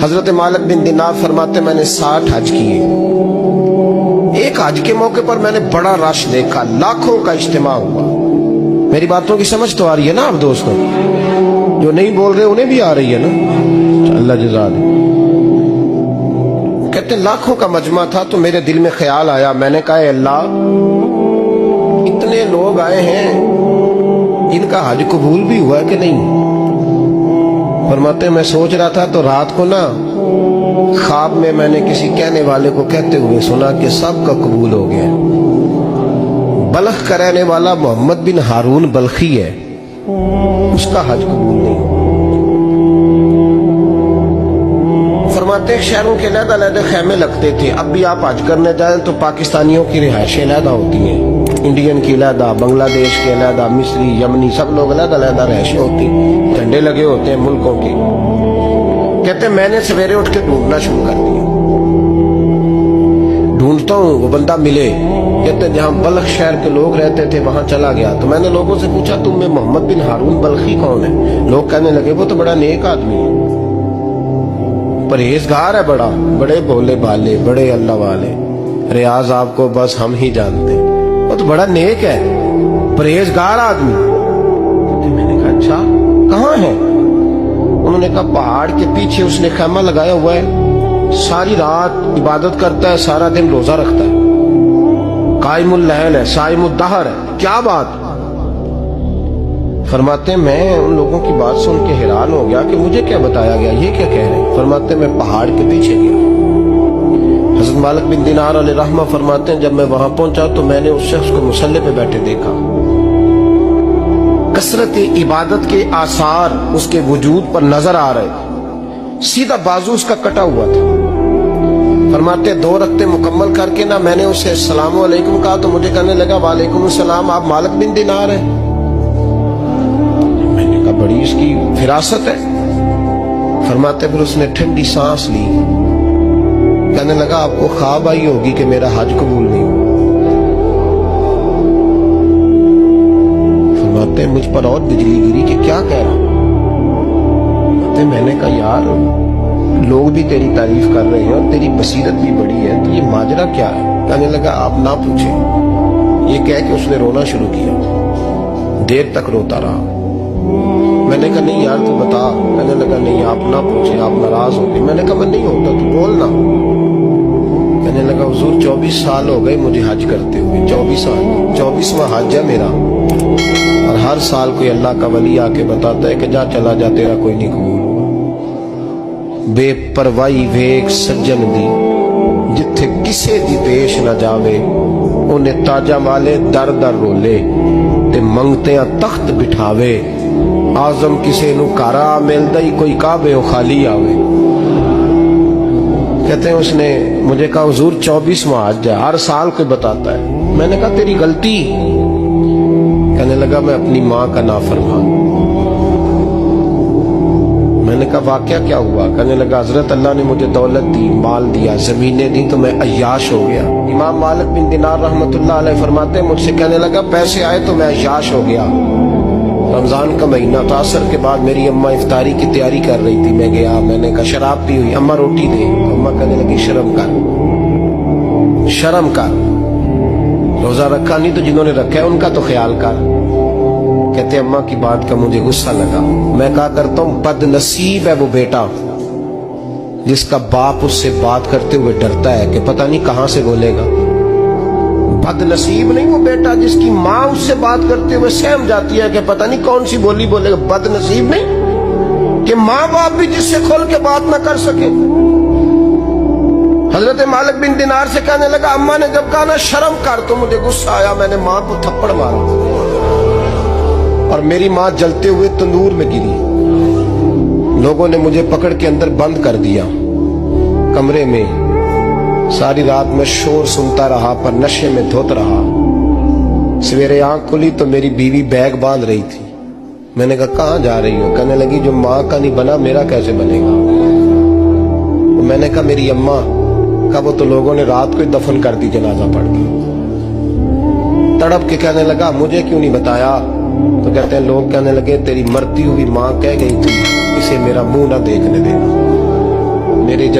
حضرت مالک بن دینار فرماتے میں نے 60 حج کیے. ایک حج کے موقع پر میں نے بڑا رش دیکھا, لاکھوں کا اجتماع ہوا. میری باتوں کی سمجھ تو آ رہی ہے نا آپ دوستوں؟ جو نہیں بول رہے انہیں بھی آ رہی ہے نا؟ اللہ جزا دے. کہتے ہیں لاکھوں کا مجمع تھا تو میرے دل میں خیال آیا, میں نے کہا اے اللہ اتنے لوگ آئے ہیں, ان کا حج قبول بھی ہوا کہ نہیں؟ فرماتے میں سوچ رہا تھا تو رات کو نا خواب میں نے کسی کہنے والے کو کہتے ہوئے سنا کہ سب کا قبول ہو گیا. بلخ کا رہنے والا محمد بن ہارون بلخی ہے, اس کا حج قبول نہیں. فرماتے ہیں شہروں کے علیحدہ علیحدہ خیمے لگتے تھے. اب بھی آپ حج کرنے جائیں تو پاکستانیوں کی رہائشیں علیحدہ ہوتی ہیں, انڈین کی علیحدہ, بنگلہ دیش کے علیحدہ, مصری, یمنی, سب لوگ علیحدہ علیحدہ رہائشیں ہوتی ہیں, جھنڈے لگے ہوتے ہیں ملکوں کے. کہتے ہیں میں نے سویرے اٹھ کے ڈھونڈنا شروع کر دیا, ڈھونڈتا ہوں وہ بندہ ملے. کہتے ہیں جہاں بلخ شہر کے لوگ رہتے تھے وہاں چلا گیا تو میں نے لوگوں سے پوچھا تم میں محمد بن ہارون بلخی کون ہے؟ لوگ کہنے لگے وہ تو بڑا نیک آدمی ہے, پرہیزگار ہے, بڑے بولے بالے, بڑے اللہ والے, ریاض آپ کو بس ہم ہی جانتے ہیں, وہ تو بڑا نیک ہے, پرہیزگار آدمی. میں نے کہا اچھا کہاں ہے؟ انہوں نے کہا پہاڑ کے پیچھے اس نے خیمہ لگایا ہوا ہے, ساری رات عبادت کرتا ہے, سارا دن روزہ رکھتا ہے, قائم اللیل ہے, صائم الدہر ہے. کیا بات؟ فرماتے ہیں میں ان لوگوں کی بات سن کے حیران ہو گیا کہ مجھے کیا بتایا گیا, یہ کیا کہہ رہے ہیں؟ فرماتے ہیں میں پہاڑ کے پیچھے گیا. حضرت مالک بن دینار علیہ رحمہ فرماتے ہیں جب میں وہاں پہنچا تو میں نے اس شخص کو مصلی پہ بیٹھے دیکھا. کثرت عبادت کے آثار اس کے وجود پر نظر آ رہے, سیدھا بازو اس کا کٹا ہوا تھا. فرماتے 2 رکعتیں مکمل کر کے نا میں نے اسے السلام علیکم کہا تو مجھے کہنے لگا وعلیکم السلام, آپ مالک بن دینار ہیں؟ میں نے کہا بڑی اس کی فراست ہے. فرماتے پھر اس نے ٹھنڈی سانس لی, کہنے لگا آپ کو خواب آئی ہوگی کہ میرا حج قبول نہیں ہوا. فرماتے ہیں مجھ پر اور بجلی گری کہ کیا کہہ رہا ہوں. میں نے کہا یار لوگ بھی تیری تعریف کر رہے ہیں اور تیری بصیرت بھی بڑی ہے, تو یہ ماجرا کیا ہے؟ کہنے لگا آپ نہ پوچھیں. یہ کہہ کے اس نے رونا شروع کیا, دیر تک روتا رہا. میں نے کہا نہیں یار تو بتا. کہنے لگا نہیں آپ نہ پوچھیں, آپ ناراض ہو گئے. میں نے کہا میں نہیں ہوتا, تو بولنا. کہنے لگا حضور 24 سال ہو گئے مجھے حج کرتے ہوئے, 24 سال, 24واں حج ہے میرا, اور ہر سال کوئی اللہ کا ولی آ کے بتاتا ہے کہ جا چلا جا تیرا کوئی نہیں قبول ہوا. بے پروائی ویک سجن دی جتھے کسے دی پیش نہ جاوے, انہیں تاجا والے در در رولے تے منگتیاں تخت بٹھاوے. آزم کسے نو کارا ملدا ہی کوئی کعبے و خالی آوے. کہتے ہیں اس نے مجھے کہا حضور 24واں حج ہے, ہر سال کوئی بتاتا ہے. میں نے کہا تیری غلطی. کہنے لگا میں اپنی ماں کا نافرمان. میں نے کہا واقعہ کیا ہوا؟ کہنے لگا حضرت اللہ نے مجھے دولت دی, مال دیا, زمینیں دی تو میں عیاش ہو گیا. امام مالک بن دینار رحمۃ اللہ علیہ فرماتے ہیں مجھ سے کہنے لگا پیسے آئے تو میں عیاش ہو گیا. رمضان کا مہینہ تھا, عصر کے بعد میری اماں افطاری کی تیاری کر رہی تھی. میں گیا, میں نے کہا شراب پی ہوئی, اماں روٹی دے. اماں کہنے لگی شرم کر, شرم کر, روزہ رکھا نہیں تو جنہوں نے رکھا ہے ان کا تو خیال کر. کہتے اماں کی بات کا مجھے غصہ لگا. میں کہا کرتا ہوں بد نصیب ہے وہ بیٹا جس کا باپ اس سے بات کرتے ہوئے ڈرتا ہے کہ پتہ نہیں کہاں سے بولے گا. بد نصیب نہیں وہ بیٹا جس کی ماں اس سے بات کرتے ہوئے سہم جاتی ہے کہ پتہ نہیں کون سی بولی بولے گا. بد نصیب نہیں کہ ماں باپ بھی جس سے کھول کے بات نہ کر سکے. حضرت مالک بن دینار سے کہنے لگا اماں نے جب کہا نا شرم کر تو مجھے غصہ آیا, میں نے ماں کو تھپڑ مارا اور میری ماں جلتے ہوئے تندور میں گری. لوگوں نے مجھے پکڑ کے اندر بند کر دیا کمرے میں. ساری رات میں شور سنتا رہا پر نشے میں دھوت رہا. سویرے آنکھ کھلی تو میری بیوی بیگ باندھ رہی تھی. میں نے کہا کہاں جا رہی ہو؟ کہنے لگی جو ماں کا نہیں بنا میرا کیسے بنے گا. میں نے کہا میری اماں کا وہ تو لوگوں نے رات کو ہی دفن کر دی جنازہ پڑھ کے. تڑپ کے کہنے لگا مجھے کیوں نہیں بتایا؟ تو کہتے ہیں لوگ کہنے لگے تیری مرتی ہوئی ماں کہہ گئی تھی اسے میرا منہ نہ دیکھنے دینا.